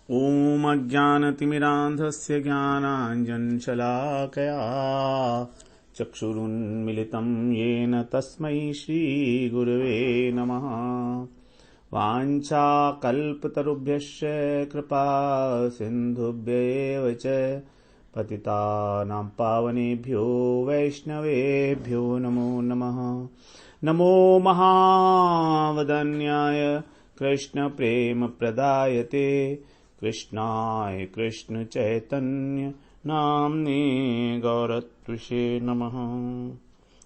ॐ अज्ञानतिमिरान्धस्य ज्ञानाञ्जनशलाकया चक्षुरुन्मिलितं येन तस्मै श्रीगुरवे नमः। वाञ्छाकल्पतरुभ्यश्च कृपा सिन्धुभ्येव च पतितानां पावनेभ्यो वैष्णवेभ्यो नमो नमः। नमो महावदन्याय कृष्णप्रेमप्रदायते कृष्णाय कृष्णचैतन्य नाम्ने गौरत्विषे नमः।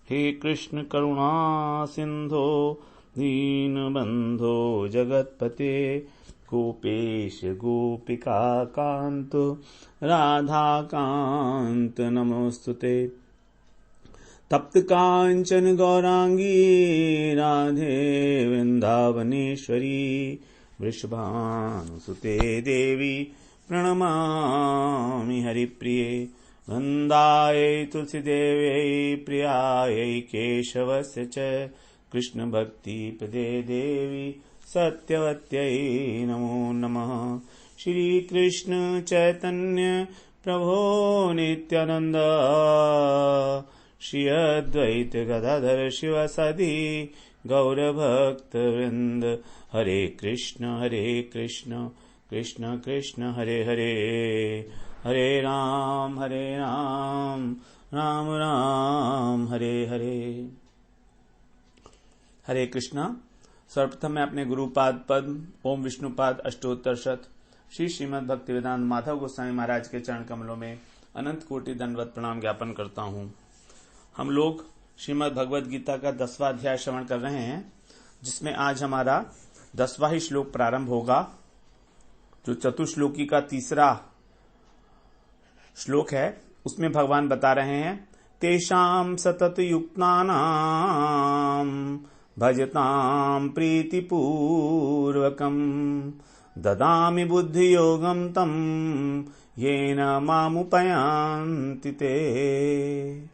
हे कृष्ण करुणा सिन्धो दीनबन्धो जगत्पते गोपेश गोपिका कान्त राधाकान्त नमोस्तुते। तप्त कांचन गौरांगी राधे वृंदावनेश्वरी वृषभानुसुते देवी प्रणमामि हरिप्रिये। वृंदायै तुलसीदेव्यै प्रियायै केशवस्य च कृष्ण भक्ति प्रदे देवी सत्यवत्यै नमो नमः। श्री कृष्ण चैतन्य प्रभो नित्यानंद श्री अद्वैत गदाधर शिवासादि गौरभक्त वृंद। हरे कृष्ण कृष्ण कृष्ण हरे हरे, हरे राम राम राम हरे हरे। हरे कृष्णा। सर्वप्रथम मैं अपने गुरुपाद पद्म ओम विष्णुपाद अष्टोत्तर शत श्री श्रीमद् भक्तिवेदांत माधव गोस्वामी महाराज के चरण कमलों में अनंत कोटि दंडवत प्रणाम ज्ञापन करता हूँ। हम लोग श्रीमद् भगवद गीता का 10वां अध्याय श्रवण कर रहे हैं, जिसमें आज हमारा 10वां ही श्लोक प्रारंभ होगा, जो चतुश्लोकी का तीसरा श्लोक है। उसमें भगवान बता रहे हैं, तेषां सतत युक्तानां भजतां प्रीतिपूर्वकं ददामि बुद्धि योगम तम येन मामुपयान्ति ते।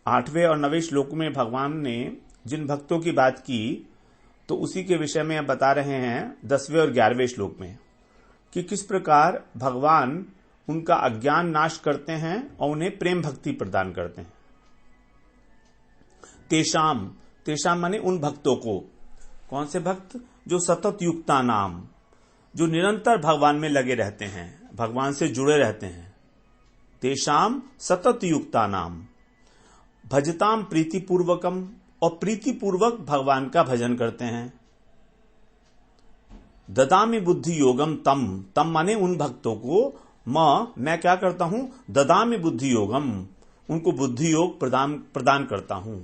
8वें और 9वें श्लोक में भगवान ने जिन भक्तों की बात की, तो उसी के विषय में बता रहे हैं 10वें और 11वें श्लोक में कि किस प्रकार भगवान उनका अज्ञान नाश करते हैं और उन्हें प्रेम भक्ति प्रदान करते हैं। तेषाम माने उन भक्तों को। कौन से भक्त? जो सतत युक्ता नाम, जो निरंतर भगवान में लगे रहते हैं, भगवान से जुड़े रहते हैं। तेषाम सतत युक्ता नाम भजताम प्रीतिपूर्वकम, और प्रीतिपूर्वक भगवान का भजन करते हैं। ददामि बुद्धि योगम तम माने उन भक्तों को मैं क्या करता हूं? ददामि बुद्धि योगम, उनको बुद्धि योग प्रदान करता हूं।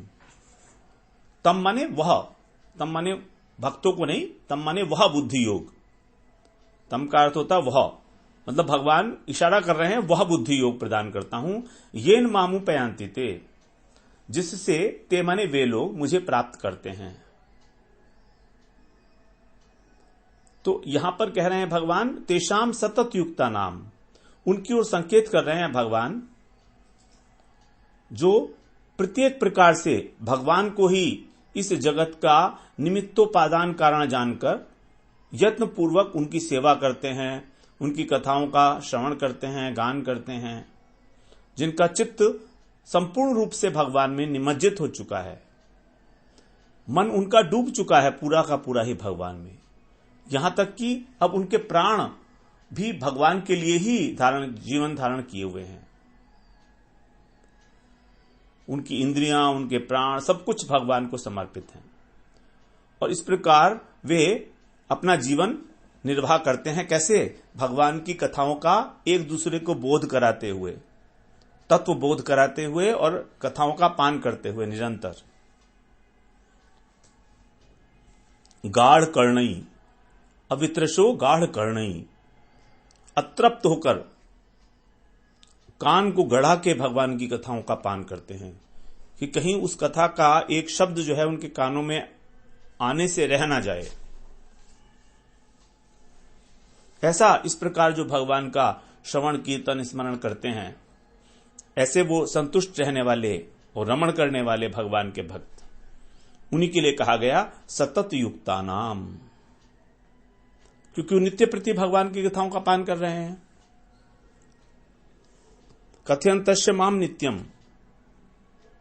तम माने भक्तों को नहीं, तम माने वह बुद्धि योग। तम का अर्थ होता वह, मतलब भगवान इशारा कर रहे हैं वह बुद्धि योग प्रदान करता हूं। येन मामु पयांति ते, जिससे ते माने वे लोग मुझे प्राप्त करते हैं। तो यहां पर कह रहे हैं भगवान तेषाम सतत युक्ता नाम, उनकी ओर संकेत कर रहे हैं भगवान, जो प्रत्येक प्रकार से भगवान को ही इस जगत का निमित्तोपादान कारण जानकर यत्न पूर्वक उनकी सेवा करते हैं, उनकी कथाओं का श्रवण करते हैं, गान करते हैं, जिनका चित्त संपूर्ण रूप से भगवान में निमज्जित हो चुका है। मन उनका डूब चुका है पूरा का पूरा ही भगवान में, यहां तक कि अब उनके प्राण भी भगवान के लिए ही जीवन धारण किए हुए हैं। उनकी इंद्रियां, उनके प्राण, सब कुछ भगवान को समर्पित हैं। और इस प्रकार वे अपना जीवन निर्वाह करते हैं। कैसे? भगवान की कथाओं का एक दूसरे को बोध कराते हुए, तत्व बोध कराते हुए और कथाओं का पान करते हुए निरंतर। गाढ़ कर्णई, अवित्रशो गाढ़ कर्णई, अतृप्त होकर कान को गढ़ा के भगवान की कथाओं का पान करते हैं, कि कहीं उस कथा का एक शब्द जो है उनके कानों में आने से रह ना जाए। ऐसा इस प्रकार जो भगवान का श्रवण कीर्तन स्मरण करते हैं, ऐसे वो संतुष्ट रहने वाले और रमण करने वाले भगवान के भक्त, उन्हीं के लिए कहा गया सतत युक्ता नाम। क्योंकि वो नित्य प्रति भगवान की कथाओं का पान कर रहे हैं। कथयन्तश्च माम नित्यम,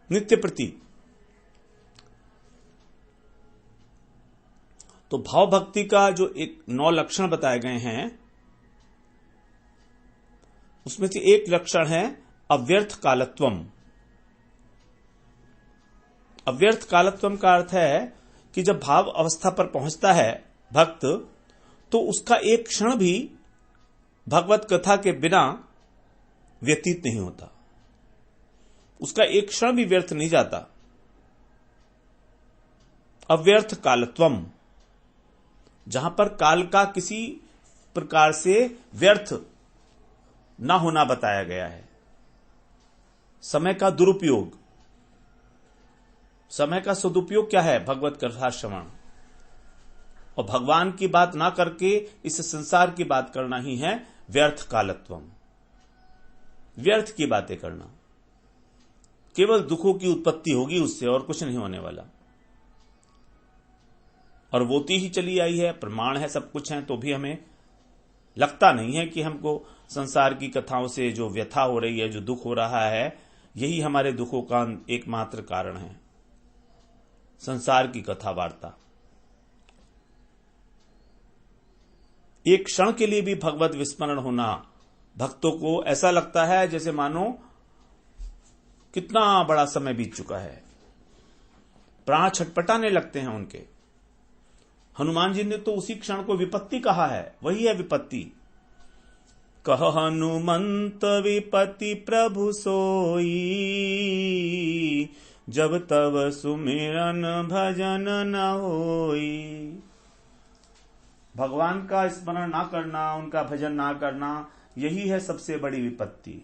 नित्य प्रति। तो भाव भक्ति का जो एक 9 लक्षण बताए गए हैं, उसमें से एक लक्षण है अव्यर्थ कालत्वम। अव्यर्थ कालत्वम का अर्थ है कि जब भाव अवस्था पर पहुंचता है भक्त, तो उसका एक क्षण भी भगवत कथा के बिना व्यतीत नहीं होता, उसका एक क्षण भी व्यर्थ नहीं जाता। अव्यर्थ कालत्वम, जहां पर काल का किसी प्रकार से व्यर्थ ना होना बताया गया है। समय का दुरुपयोग, समय का सदुपयोग क्या है? भगवत कथा श्रवण, और भगवान की बात ना करके इस संसार की बात करना ही है व्यर्थ कालत्वम। व्यर्थ की बातें करना, केवल दुखों की उत्पत्ति होगी उससे, और कुछ नहीं होने वाला। और वोती ही चली आई है, प्रमाण है, सब कुछ है, तो भी हमें लगता नहीं है कि हमको संसार की कथाओं से जो व्यथा हो रही है, जो दुख हो रहा है, यही हमारे दुखों का एकमात्र कारण है, संसार की कथा वार्ता। एक क्षण के लिए भी भगवत विस्मरण होना, भक्तों को ऐसा लगता है जैसे मानो कितना बड़ा समय बीत चुका है, प्राण छटपटाने लगते हैं उनके। हनुमान जी ने तो उसी क्षण को विपत्ति कहा है, वही है विपत्ति। कह हनुमंत विपत्ति प्रभु सोई, जब तब सुमिरन भजन न होई। भगवान का स्मरण ना करना, उनका भजन ना करना, यही है सबसे बड़ी विपत्ति।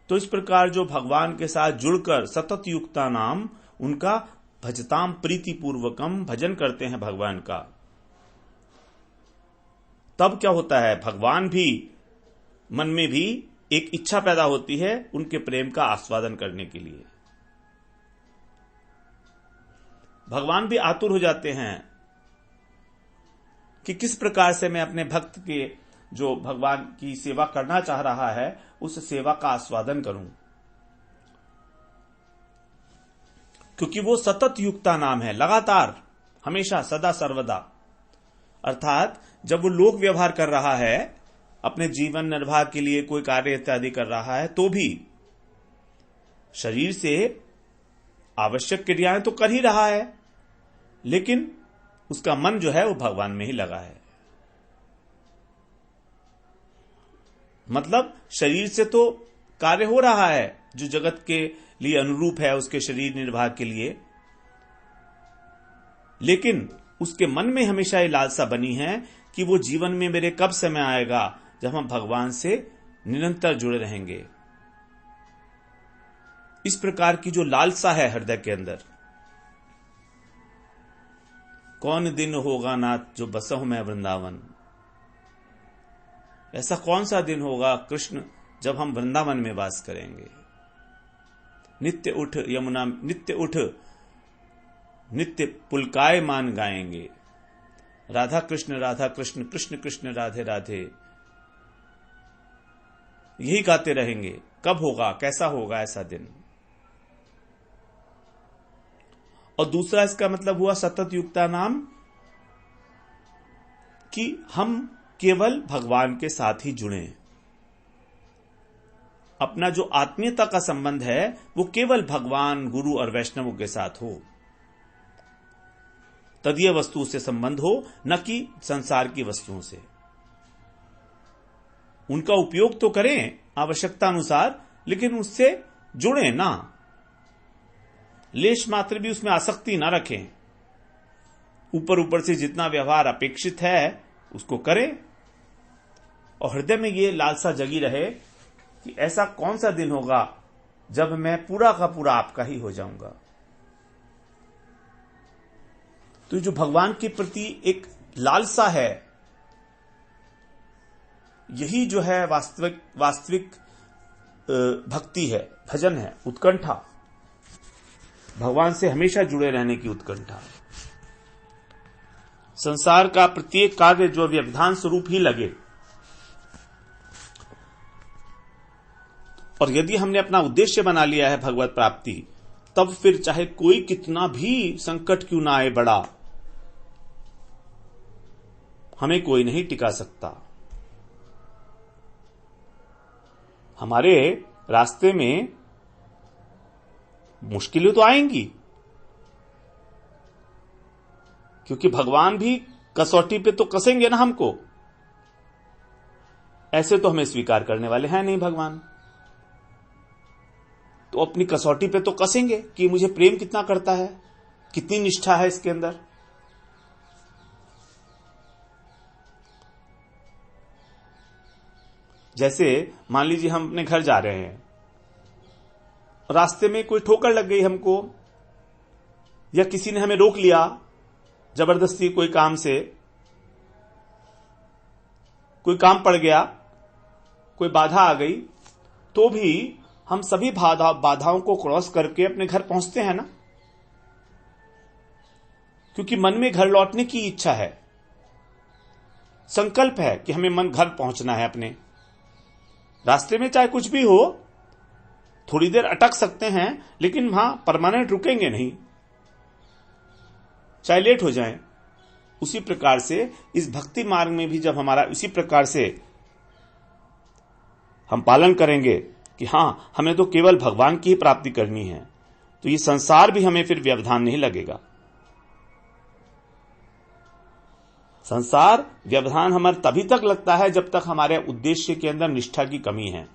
तो इस प्रकार जो भगवान के साथ जुड़कर सतत युक्ता नाम, उनका भजताम प्रीति पूर्वकम भजन करते हैं भगवान का, तब क्या होता है? भगवान भी, मन में भी एक इच्छा पैदा होती है उनके प्रेम का आस्वादन करने के लिए। भगवान भी आतुर हो जाते हैं कि किस प्रकार से मैं अपने भक्त के, जो भगवान की सेवा करना चाह रहा है, उस सेवा का आस्वादन करूं, क्योंकि वो सतत युक्ता नाम है, लगातार, हमेशा, सदा सर्वदा। अर्थात जब वो लोक व्यवहार कर रहा है, अपने जीवन निर्वाह के लिए कोई कार्य इत्यादि कर रहा है, तो भी शरीर से आवश्यक क्रियाएं तो कर ही रहा है, लेकिन उसका मन जो है वो भगवान में ही लगा है। मतलब शरीर से तो कार्य हो रहा है जो जगत के लिए अनुरूप है, उसके शरीर निर्वाह के लिए, लेकिन उसके मन में हमेशा ये लालसा बनी है कि वो जीवन में मेरे कब समय आएगा जब हम भगवान से निरंतर जुड़े रहेंगे। इस प्रकार की जो लालसा है हृदय के अंदर, कौन दिन होगा नाथ जो बसहूं मैं वृंदावन, ऐसा कौन सा दिन होगा कृष्ण जब हम वृंदावन में वास करेंगे। नित्य उठ यमुना, नित्य उठ नित्य पुलकाय मान गाएंगे, राधा कृष्ण कृष्ण कृष्ण राधे राधे, यही गाते रहेंगे। कब होगा, कैसा होगा ऐसा दिन? और दूसरा इसका मतलब हुआ सतत युक्ता नाम, कि हम केवल भगवान के साथ ही जुड़े, अपना जो आत्मीयता का संबंध है वो केवल भगवान, गुरु और वैष्णवों के साथ हो, तदीय वस्तु से संबंध हो, न कि संसार की वस्तुओं से। उनका उपयोग तो करें आवश्यकता अनुसार, लेकिन उससे जुड़े ना, लेश मात्र भी उसमें आसक्ति ना रखें। ऊपर ऊपर से जितना व्यवहार अपेक्षित है उसको करें, और हृदय में ये लालसा जगी रहे कि ऐसा कौन सा दिन होगा जब मैं पूरा का पूरा आपका ही हो जाऊंगा। तो जो भगवान के प्रति एक लालसा है, यही जो है वास्तविक भक्ति है, भजन है, उत्कंठा, भगवान से हमेशा जुड़े रहने की उत्कंठा। संसार का प्रत्येक कार्य जो व्यवधान स्वरूप ही लगे। और यदि हमने अपना उद्देश्य बना लिया है भगवत प्राप्ति, तब फिर चाहे कोई कितना भी संकट क्यों ना आए बड़ा, हमें कोई नहीं टिका सकता। हमारे रास्ते में मुश्किलें तो आएंगी, क्योंकि भगवान भी कसौटी पे तो कसेंगे ना हमको। ऐसे तो हमें स्वीकार करने वाले हैं नहीं भगवान, तो अपनी कसौटी पे तो कसेंगे कि मुझे प्रेम कितना करता है, कितनी निष्ठा है इसके अंदर। जैसे मान लीजिए हम अपने घर जा रहे हैं, रास्ते में कोई ठोकर लग गई हमको, या किसी ने हमें रोक लिया जबरदस्ती, कोई काम से कोई काम पड़ गया, कोई बाधा आ गई, तो भी हम सभी बाधाओं को क्रॉस करके अपने घर पहुंचते हैं ना, क्योंकि मन में घर लौटने की इच्छा है, संकल्प है कि हमें मन घर पहुंचना है अपने। रास्ते में चाहे कुछ भी हो, थोड़ी देर अटक सकते हैं, लेकिन वहां परमानेंट रुकेंगे नहीं, चाहे लेट हो जाए। उसी प्रकार से इस भक्ति मार्ग में भी जब हमारा इसी प्रकार से हम पालन करेंगे कि हां हमें तो केवल भगवान की ही प्राप्ति करनी है, तो ये संसार भी हमें फिर व्यवधान नहीं लगेगा। संसार व्यवधान हमारे तभी तक लगता है जब तक हमारे उद्देश्य के अंदर निष्ठा की कमी है।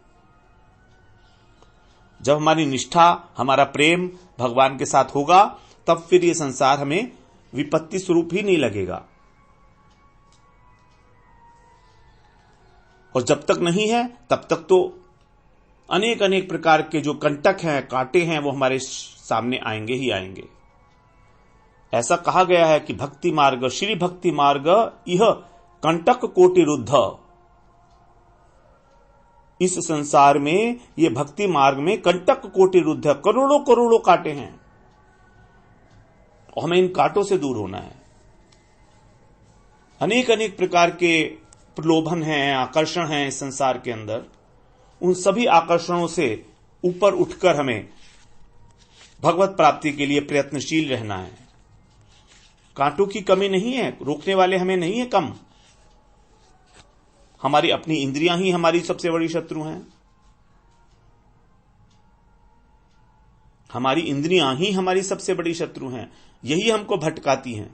जब हमारी निष्ठा, हमारा प्रेम भगवान के साथ होगा, तब फिर ये संसार हमें विपत्ति स्वरूप ही नहीं लगेगा। और जब तक नहीं है तब तक तो अनेक अनेक प्रकार के जो कंटक हैं, कांटे हैं, वो हमारे सामने आएंगे ही आएंगे। ऐसा कहा गया है कि भक्ति मार्ग, श्री भक्ति मार्ग यह कंटक कोटि रुद्ध। इस संसार में, ये भक्ति मार्ग में कंटक कोटि रुद्ध, करोड़ों करोड़ों कांटे हैं, और हमें इन कांटों से दूर होना है। अनेक अनेक प्रकार के प्रलोभन हैं, आकर्षण हैं इस संसार के अंदर। उन सभी आकर्षणों से ऊपर उठकर हमें भगवत प्राप्ति के लिए प्रयत्नशील रहना है। कांटों की कमी नहीं है, रोकने वाले हमें नहीं है कम। हमारी अपनी इंद्रियां ही हमारी सबसे बड़ी शत्रु हैं। हमारी इंद्रियां ही हमारी सबसे बड़ी शत्रु हैं, यही हमको भटकाती हैं।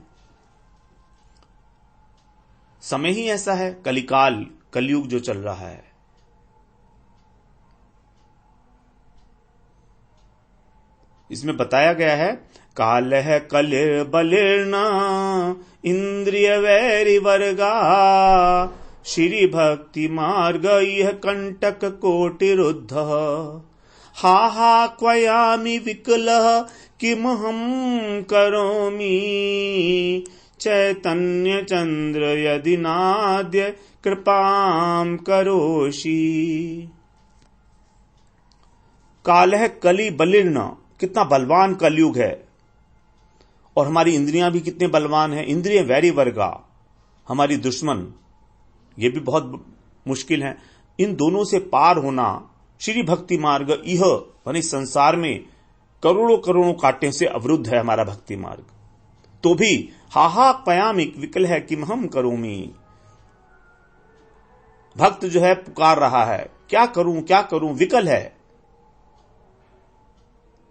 समय ही ऐसा है, कलिकाल, कलयुग जो चल रहा है। इसमें बताया गया है, काल है कलिर बलिर्ना इंद्रिय वैरि वर्गा, श्री भक्ति मार्ग यह कंटक कोटि रुद्ध। हा हा क्वयामि विकलः किम हम करोमि, चैतन्य चंद्र यदि नाद्य कृपाम करोषि। काल है कलि बलिर्न, कितना बलवान कलयुग है, और हमारी इंद्रियां भी कितने बलवान हैं। इंद्रिय वैरी वर्गा, हमारी दुश्मन, ये भी बहुत मुश्किल है। इन दोनों से पार होना श्री भक्ति मार्ग यह, यानी संसार में करोड़ों करोड़ों कांटे से अवरुद्ध है हमारा भक्ति मार्ग। तो भी हाहा पयामिक विकल है कि हम करोमी, भक्त जो है पुकार रहा है, क्या करूं क्या करूं, विकल है।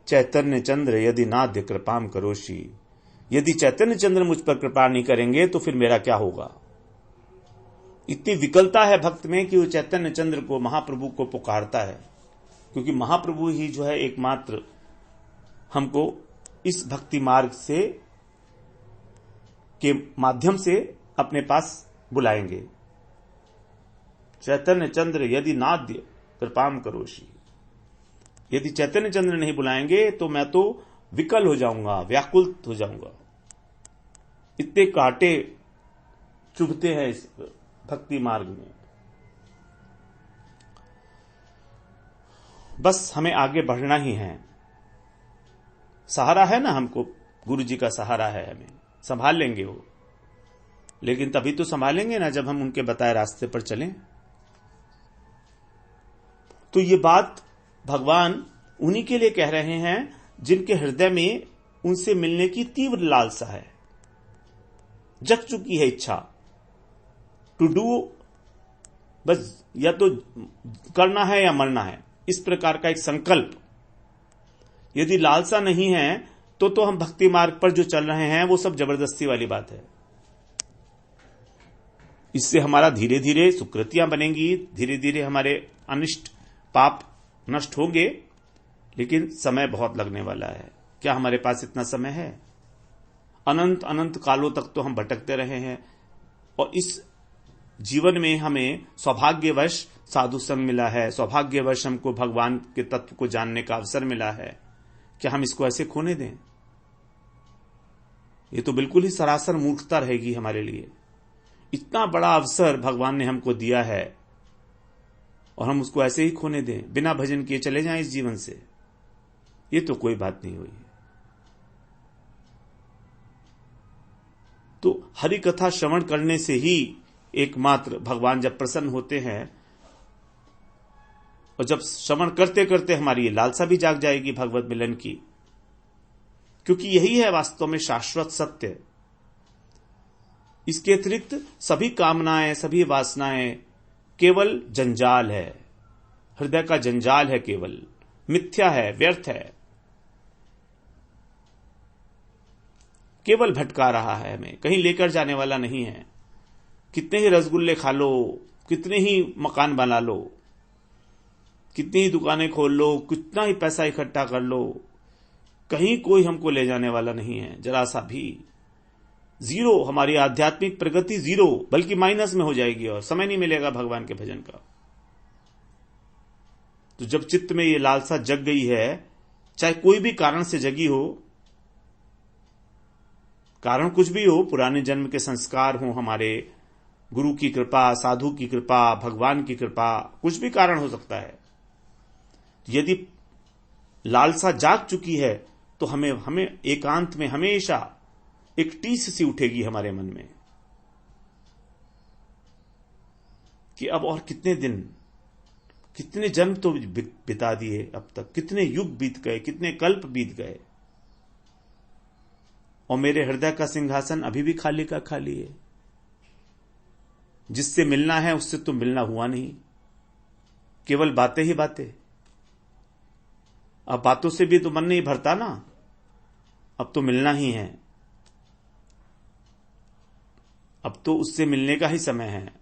चैतन्य चंद्र यदि नाद्य कृपाम करोषि, यदि चैतन्य चंद्र मुझ पर कृपा नहीं करेंगे तो फिर मेरा क्या होगा। इतनी विकलता है भक्त में कि वो चैतन्य चंद्र को, महाप्रभु को पुकारता है, क्योंकि महाप्रभु ही जो है एकमात्र हमको इस भक्ति मार्ग से के माध्यम से अपने पास बुलाएंगे। चैतन्य चंद्र यदि नाद्य कृपाम करोषि, यदि चैतन्य चंद्र नहीं बुलाएंगे तो मैं तो विकल हो जाऊंगा, व्याकुल हो जाऊंगा। इतने कांटे चुभते हैं इस भक्ति मार्ग में। बस हमें आगे बढ़ना ही है। सहारा है ना हमको, गुरु जी का सहारा है, हमें संभाल लेंगे वो। लेकिन तभी तो संभालेंगे ना जब हम उनके बताए रास्ते पर चलें। तो ये बात भगवान उन्हीं के लिए कह रहे हैं जिनके हृदय में उनसे मिलने की तीव्र लालसा है, जग चुकी है इच्छा टू डू, बस या तो करना है या मरना है, इस प्रकार का एक संकल्प। यदि लालसा नहीं है तो हम भक्ति मार्ग पर जो चल रहे हैं वो सब जबरदस्ती वाली बात है। इससे हमारा धीरे धीरे सुकृतियां बनेंगी, धीरे धीरे हमारे अनिष्ट पाप नष्ट होंगे, लेकिन समय बहुत लगने वाला है। क्या हमारे पास इतना समय है? अनंत अनंत कालों तक तो हम भटकते रहे हैं, और इस जीवन में हमें सौभाग्यवश साधु संग मिला है, सौभाग्यवश हमको भगवान के तत्व को जानने का अवसर मिला है। क्या हम इसको ऐसे खोने दें? ये तो बिल्कुल ही सरासर मूर्खता रहेगी हमारे लिए। इतना बड़ा अवसर भगवान ने हमको दिया है और हम उसको ऐसे ही खोने दें, बिना भजन किए चले जाएं इस जीवन से, ये तो कोई बात नहीं हुई। तो हरि कथा श्रवण करने से ही एकमात्र भगवान जब प्रसन्न होते हैं, और जब श्रवण करते करते हमारी ये लालसा भी जाग जाएगी भगवत मिलन की, क्योंकि यही है वास्तव में शाश्वत सत्य। इसके अतिरिक्त सभी कामनाएं, सभी वासनाएं केवल जंजाल है, हृदय का जंजाल है, केवल मिथ्या है, व्यर्थ है, केवल भटका रहा है, हमें कहीं लेकर जाने वाला नहीं है। कितने ही रसगुल्ले खा लो, कितने ही मकान बना लो, कितनी ही दुकानें खोल लो, कितना ही पैसा इकट्ठा कर लो, कहीं कोई हमको ले जाने वाला नहीं है, जरा सा भी। जीरो, हमारी आध्यात्मिक प्रगति जीरो, बल्कि माइनस में हो जाएगी, और समय नहीं मिलेगा भगवान के भजन का। तो जब चित्त में ये लालसा जग गई है, चाहे कोई भी कारण से जगी हो, कारण कुछ भी हो, पुराने जन्म के संस्कार हो, हमारे गुरु की कृपा, साधु की कृपा, भगवान की कृपा, कुछ भी कारण हो सकता है। यदि लालसा जाग चुकी है तो हमें एकांत में हमेशा एक टीस सी उठेगी हमारे मन में कि अब और कितने दिन, कितने जन्म तो बिता दिए अब तक, कितने युग बीत गए, कितने कल्प बीत गए, और मेरे हृदय का सिंहासन अभी भी खाली का खाली है। जिससे मिलना है उससे तो मिलना हुआ नहीं, केवल बातें ही बातें। अब बातों से भी तो मन नहीं भरता ना, अब तो मिलना ही है, अब तो उससे मिलने का ही समय है।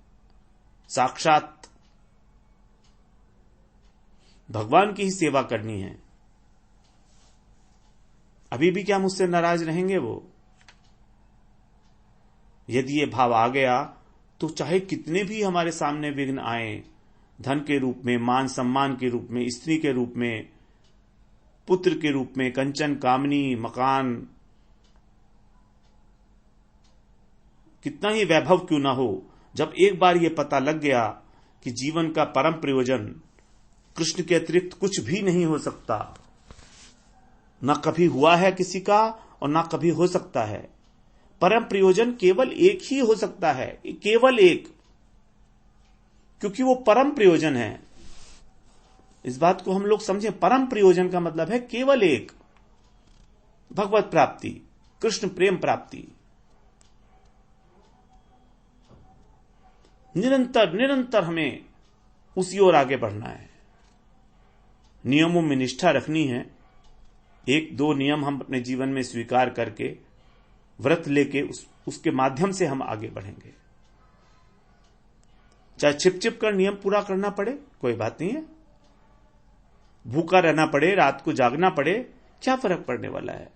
साक्षात भगवान की ही सेवा करनी है। अभी भी क्या मुझसे नाराज रहेंगे वो? यदि ये भाव आ गया तो चाहे कितने भी हमारे सामने विघ्न आए, धन के रूप में, मान सम्मान के रूप में, स्त्री के रूप में, पुत्र के रूप में, कंचन कामनी, मकान, कितना ही वैभव क्यों ना हो, जब एक बार यह पता लग गया कि जीवन का परम प्रयोजन कृष्ण के अतिरिक्त कुछ भी नहीं हो सकता, ना कभी हुआ है किसी का और ना कभी हो सकता है। परम प्रयोजन केवल एक ही हो सकता है, केवल एक, क्योंकि वो परम प्रयोजन है। इस बात को हम लोग समझें, परम प्रयोजन का मतलब है केवल एक, भगवत प्राप्ति, कृष्ण प्रेम प्राप्ति। निरंतर निरंतर हमें उसी ओर आगे बढ़ना है, नियमों में निष्ठा रखनी है। एक दो नियम हम अपने जीवन में स्वीकार करके, व्रत लेके उसके माध्यम से हम आगे बढ़ेंगे। चाहे छिप छिप कर नियम पूरा करना पड़े, कोई बात नहीं है, भूखा रहना पड़े, रात को जागना पड़े, क्या फर्क पड़ने वाला है?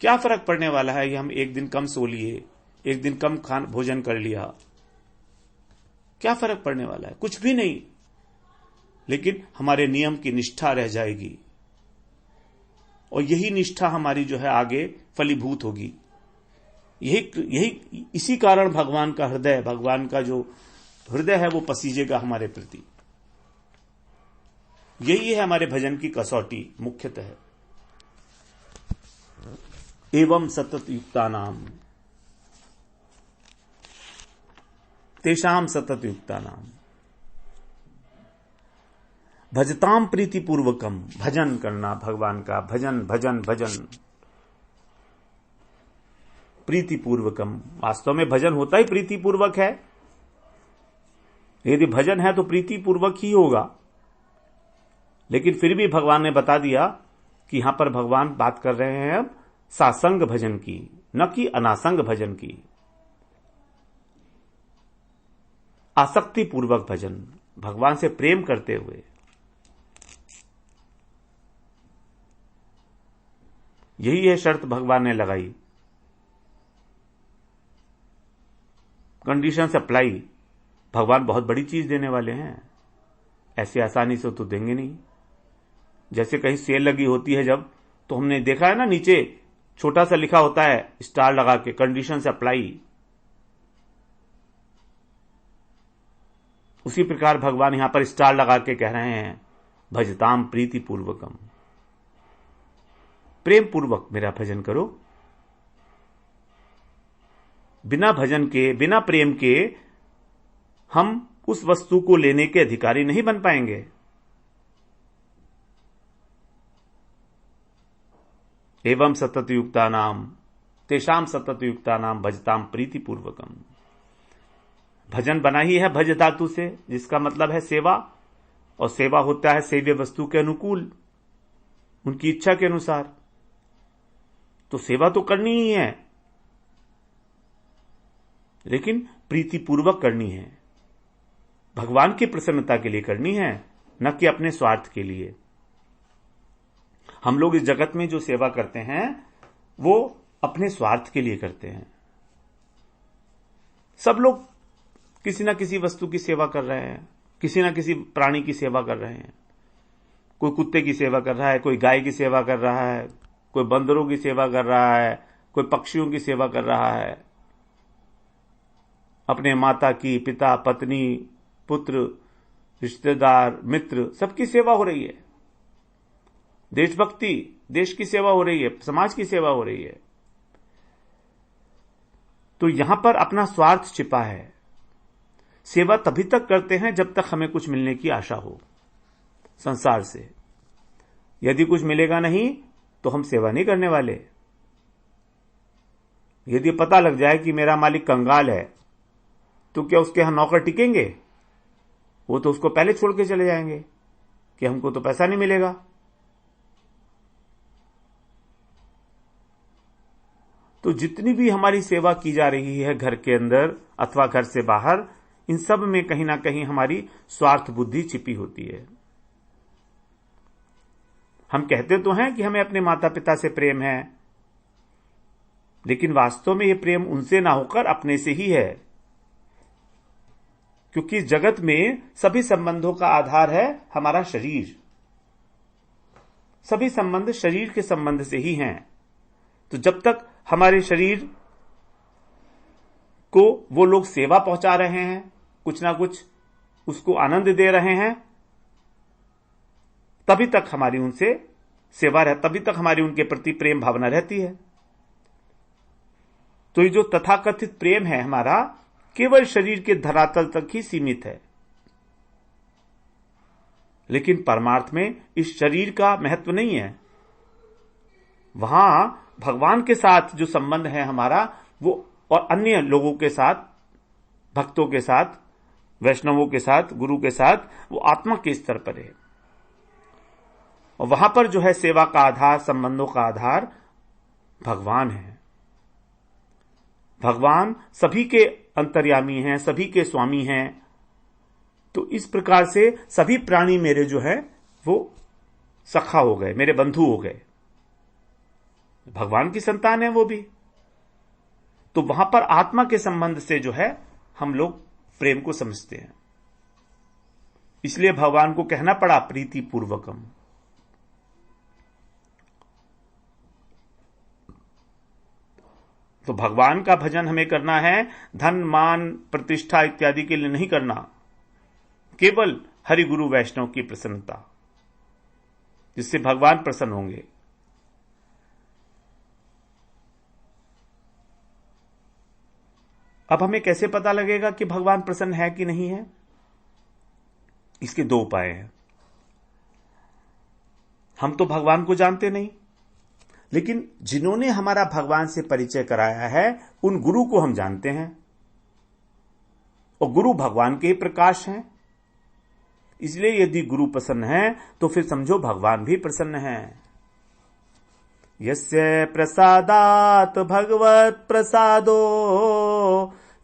क्या फर्क पड़ने वाला है कि हम एक दिन कम सो लिए, एक दिन कम भोजन कर लिया? क्या फर्क पड़ने वाला है? कुछ भी नहीं। लेकिन हमारे नियम की निष्ठा रह जाएगी, और यही निष्ठा हमारी जो है आगे फलीभूत होगी। यही इसी कारण भगवान का हृदय, भगवान का जो हृदय है वो पसीजेगा हमारे प्रति। यही है हमारे भजन की कसौटी मुख्यतः। एवं सतत युक्ता नाम, तेषाम सतत युक्ता नाम। भजताम प्रीति पूर्वकम, भजन करना भगवान का, भजन भजन भजन प्रीति पूर्वकम। वास्तव में भजन होता ही प्रीति पूर्वक है। यदि भजन है तो प्रीति पूर्वक ही होगा। लेकिन फिर भी भगवान ने बता दिया कि यहां पर भगवान बात कर रहे हैं अब सासंग भजन की, न कि अनासंग भजन की। आसक्ति पूर्वक भजन, भगवान से प्रेम करते हुए। यही है शर्त भगवान ने लगाई। Conditions apply. भगवान बहुत बड़ी चीज देने वाले हैं, ऐसे आसानी से तो देंगे नहीं। जैसे कहीं सेल लगी होती है जब, तो हमने देखा है ना, नीचे छोटा सा लिखा होता है स्टार लगा के, कंडीशंस अप्लाई। उसी प्रकार भगवान यहां पर स्टार लगा के कह रहे हैं भजताम प्रीति पूर्वकम, प्रेम पूर्वक मेरा भजन करो। बिना भजन के, बिना प्रेम के हम उस वस्तु को लेने के अधिकारी नहीं बन पाएंगे। एवं सतत युक्ता नाम, तेषाम सतत युक्ता नाम भजताम प्रीति पूर्वकम। भजन बना ही है भज धातु से, जिसका मतलब है सेवा, और सेवा होता है सेव्य वस्तु के अनुकूल, उनकी इच्छा के अनुसार। तो सेवा तो करनी ही है, लेकिन प्रीति पूर्वक करनी है, भगवान की प्रसन्नता के लिए करनी है, न कि अपने स्वार्थ के लिए। हम लोग इस जगत में जो सेवा करते हैं वो अपने स्वार्थ के लिए करते हैं। सब लोग किसी ना किसी वस्तु की सेवा कर रहे हैं, किसी ना किसी प्राणी की सेवा कर रहे हैं। कोई कुत्ते की सेवा कर रहा है, कोई गाय की सेवा कर रहा है, कोई बंदरों की सेवा कर रहा है, कोई पक्षियों की सेवा कर रहा है। अपने माता की, पिता, पत्नी, पुत्र, रिश्तेदार, मित्र, सबकी सेवा हो रही है। देशभक्ति, देश की सेवा हो रही है, समाज की सेवा हो रही है। तो यहां पर अपना स्वार्थ छिपा है। सेवा तभी तक करते हैं जब तक हमें कुछ मिलने की आशा हो संसार से। यदि कुछ मिलेगा नहीं तो हम सेवा नहीं करने वाले। यदि पता लग जाए कि मेरा मालिक कंगाल है, तो क्या उसके यहां नौकर टिकेंगे? वो तो उसको पहले छोड़ के चले जाएंगे कि हमको तो पैसा नहीं मिलेगा। तो जितनी भी हमारी सेवा की जा रही है घर के अंदर अथवा घर से बाहर, इन सब में कहीं ना कहीं हमारी स्वार्थ बुद्धि छिपी होती है। हम कहते तो हैं कि हमें अपने माता पिता से प्रेम है, लेकिन वास्तव में यह प्रेम उनसे ना होकर अपने से ही है। क्योंकि इस जगत में सभी संबंधों का आधार है हमारा शरीर। सभी संबंध शरीर के संबंध से ही हैं। तो जब तक हमारे शरीर को वो लोग सेवा पहुंचा रहे हैं, कुछ ना कुछ उसको आनंद दे रहे हैं, तभी तक हमारी उनसे सेवा रहती, तभी तक हमारी उनके प्रति प्रेम भावना रहती है। तो ये जो तथाकथित प्रेम है हमारा, केवल शरीर के धरातल तक ही सीमित है। लेकिन परमार्थ में इस शरीर का महत्व नहीं है। वहां भगवान के साथ जो संबंध है हमारा, वो और अन्य लोगों के साथ, भक्तों के साथ, वैष्णवों के साथ, गुरु के साथ, वो आत्मा के स्तर पर है। और वहां पर जो है सेवा का आधार, संबंधों का आधार भगवान है। भगवान सभी के अंतर्यामी हैं, सभी के स्वामी हैं। तो इस प्रकार से सभी प्राणी मेरे जो है वो सखा हो गए, मेरे बंधु हो गए। भगवान की संतान है वो भी। तो वहां पर आत्मा के संबंध से जो है हम लोग प्रेम को समझते हैं। इसलिए भगवान को कहना पड़ा प्रीति पूर्वकम। तो भगवान का भजन हमें करना है, धन मान प्रतिष्ठा इत्यादि के लिए नहीं करना, केवल हरि गुरु वैष्णव की प्रसन्नता, जिससे भगवान प्रसन्न होंगे। अब हमें कैसे पता लगेगा कि भगवान प्रसन्न है कि नहीं है? इसके दो उपाय हैं। हम तो भगवान को जानते नहीं, लेकिन जिन्होंने हमारा भगवान से परिचय कराया है उन गुरु को हम जानते हैं, और गुरु भगवान के ही प्रकाश हैं। इसलिए यदि गुरु प्रसन्न है तो फिर समझो भगवान भी प्रसन्न है। यस्य प्रसादात भगवत प्रसादो,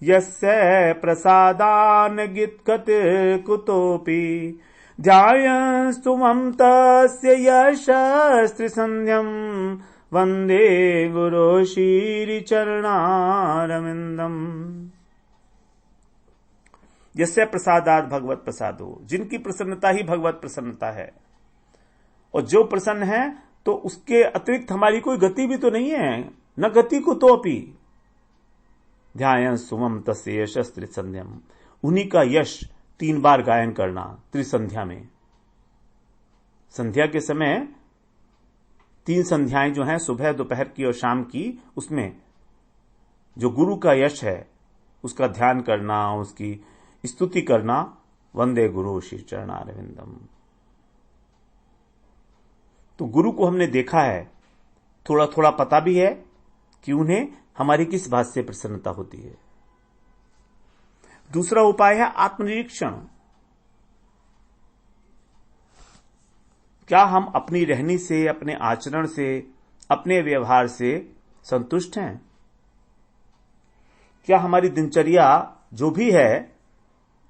यस्य प्रसादान गित्कत कुतोपि, ध्यायस्तु मम तस्य यशस्त्रिसन्ध्यम्, वंदे गुरो श्री चरणारविंदम। यस्य प्रसादात भगवत प्रसादो, जिनकी प्रसन्नता ही भगवत प्रसन्नता है, और जो प्रसन्न है तो उसके अतिरिक्त हमारी कोई गति भी तो नहीं है, न गति को तो अपि। ध्यान सुमम तस्य यशस् त्रिसंध्यम, उन्हीं का यश 3 बार गायन करना त्रिसंध्या में। संध्या के समय 3 संध्याएं जो हैं, सुबह, दोपहर की और शाम की, उसमें जो गुरु का यश है उसका ध्यान करना, उसकी स्तुति करना। वंदे गुरु श्री चरणारविंदम। तो गुरु को हमने देखा है, थोड़ा थोड़ा पता भी है कि उन्हें हमारी किस बात से प्रसन्नता होती है। दूसरा उपाय है आत्मनिरीक्षण। क्या हम अपनी रहनी से, अपने आचरण से, अपने व्यवहार से संतुष्ट हैं? क्या हमारी दिनचर्या जो भी है,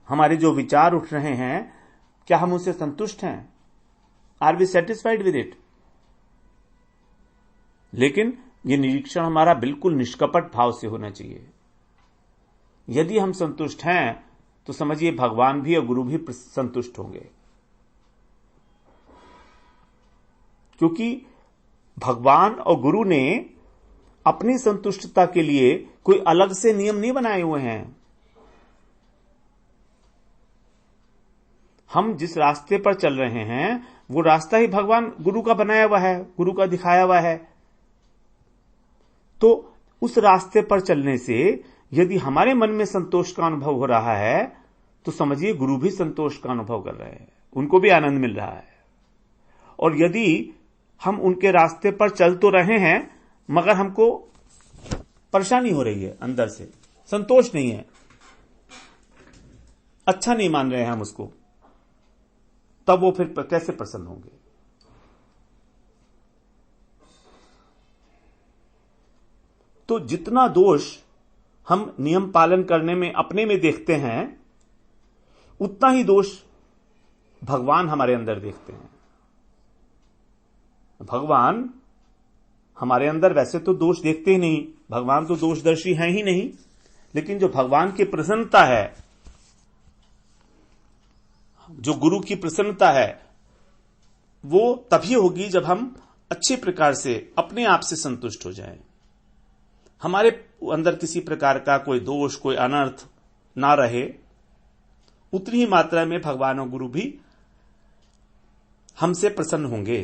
हमारे जो विचार उठ रहे हैं, क्या हम उससे संतुष्ट हैं? Are we satisfied with it? लेकिन यह निरीक्षण हमारा बिल्कुल निष्कपट भाव से होना चाहिए। यदि हम संतुष्ट हैं तो समझिए भगवान भी और गुरु भी संतुष्ट होंगे, क्योंकि भगवान और गुरु ने अपनी संतुष्टता के लिए कोई अलग से नियम नहीं बनाए हुए हैं। हम जिस रास्ते पर चल रहे हैं वो रास्ता ही भगवान गुरु का बनाया हुआ है, गुरु का दिखाया हुआ है। तो उस रास्ते पर चलने से यदि हमारे मन में संतोष का अनुभव हो रहा है तो समझिए गुरु भी संतोष का अनुभव कर रहे हैं, उनको भी आनंद मिल रहा है। और यदि हम उनके रास्ते पर चल तो रहे हैं मगर हमको परेशानी हो रही है, अंदर से संतोष नहीं है, अच्छा नहीं मान रहे हैं हम उसको, तब वो फिर कैसे प्रसन्न होंगे? तो जितना दोष हम नियम पालन करने में अपने में देखते हैं, उतना ही दोष भगवान हमारे अंदर देखते हैं। भगवान हमारे अंदर वैसे तो दोष देखते ही नहीं, भगवान तो दोषदर्शी हैं ही नहीं, लेकिन जो भगवान की प्रसन्नता है, जो गुरु की प्रसन्नता है, वो तभी होगी जब हम अच्छे प्रकार से अपने आप से संतुष्ट हो जाएं, हमारे अंदर किसी प्रकार का कोई दोष, कोई अनर्थ ना रहे। उतनी ही मात्रा में भगवान और गुरु भी हमसे प्रसन्न होंगे,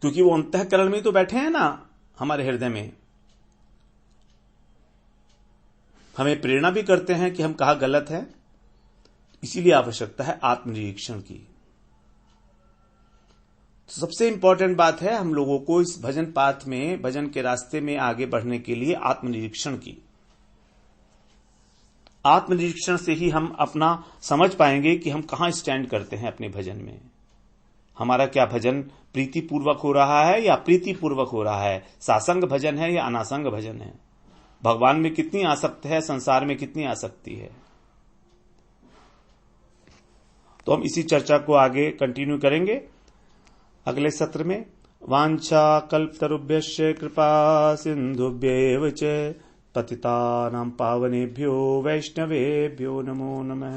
क्योंकि वो अंतःकरण में तो बैठे हैं ना, हमारे हृदय में। हमें प्रेरणा भी करते हैं कि हम कहाँ गलत है। इसीलिए आवश्यकता है आत्मनिरीक्षण की। तो सबसे इंपॉर्टेंट बात है हम लोगों को इस भजन पाथ में, भजन के रास्ते में आगे बढ़ने के लिए आत्मनिरीक्षण की। आत्मनिरीक्षण से ही हम अपना समझ पाएंगे कि हम कहां स्टैंड करते हैं अपने भजन में। हमारा क्या भजन प्रीतिपूर्वक हो रहा है या प्रीतिपूर्वक हो रहा है, सासंग भजन है या अनासंग भजन है, भगवान में कितनी आसक्त है, संसार में कितनी आसक्ति है। तो हम इसी चर्चा को आगे कंटिन्यू करेंगे अगले सत्र में। वांछा कल्पतरुभ्यश्च कृपा सिंधुभ्येव च पतितानां पावनेभ्यो वैष्णवेभ्यो नमो नमः।